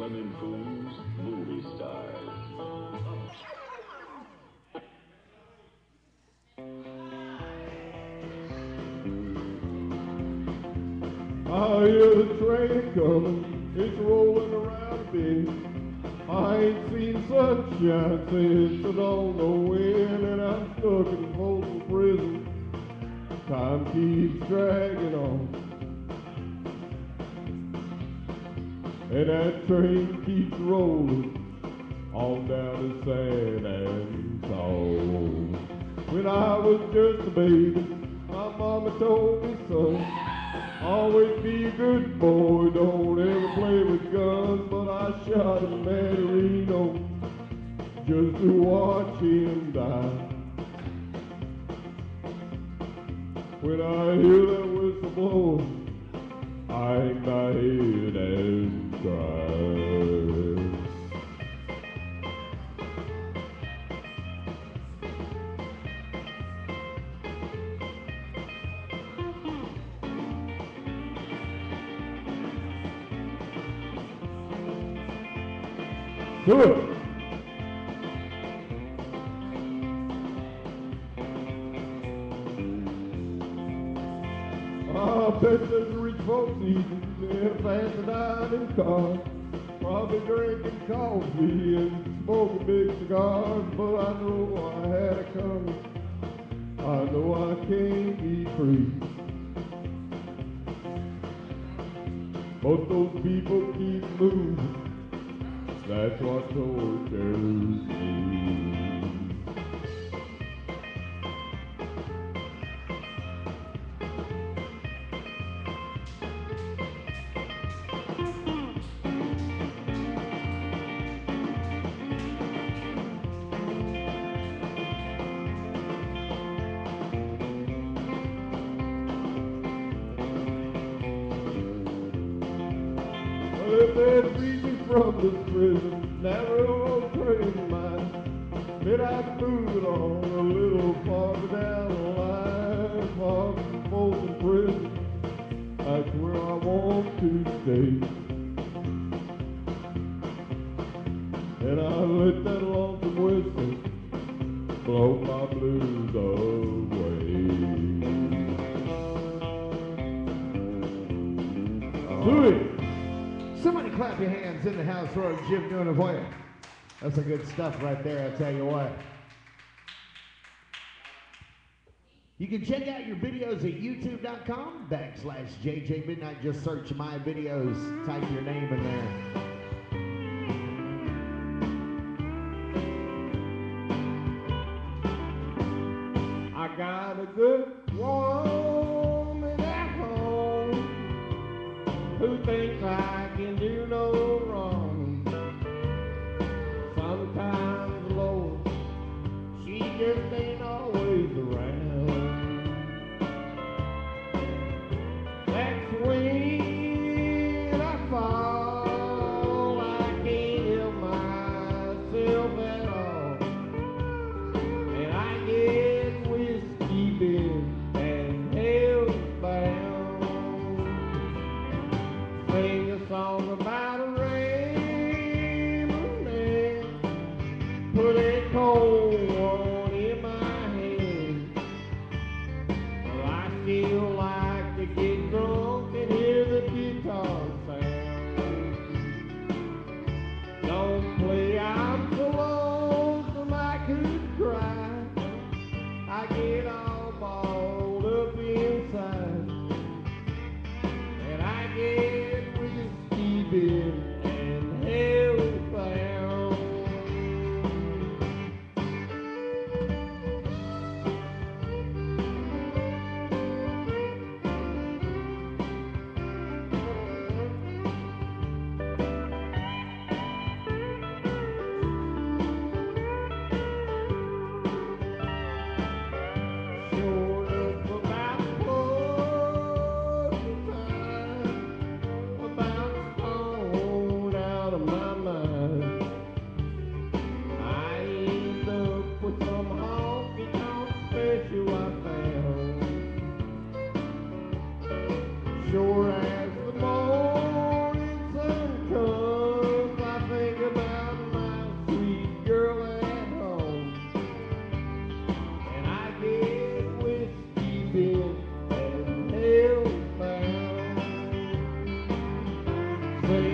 Swimming pools, movie stars. I hear the train coming, it's rolling around a bend. I ain't seen sunshine since I don't know when, and I'm stuck in Folsom Prison. Time keeps dragging on, and that train keeps rolling on down to San Antonio. When I was just a baby, my mama told me, son, always be a good boy, don't ever play with guns. But I shot a Mandarino just to watch him die. When I hear that whistle blow, I hang my head and cry. Do it. I bet there's rich folks eating in a fancy dining car, probably drinking coffee and smoking big cigars. But I know I had it coming. I know I can't be free. But those people keep moving. That's what tortures me. Well, if they free me from this prison, narrow old train of mine, then I'd move it on a little farther down the line, far from Folsom Prison. That's where I want to stay. And I let that lonesome whistle blow my blues away. Do it! Somebody clap your hands in the house for Jim doing it for you. That's some good stuff right there, I'll tell you what. You can check out your videos at youtube.com/JJ Midnight. Just search my videos, type your name in there. I got a good woman at home who thinks I can do no wrong. Sometimes, Lord, she just ain't always around. That's when I fall, I can't help myself at all, and I get whiskey bent and held bound. Sing a song about a rainbow man, put a cold one in my hand. Well, I still like to get drunk and hear the guitar sound. Don't play, I'm so lonesome I could cry. I get all balled up inside, and I get whiskey bit say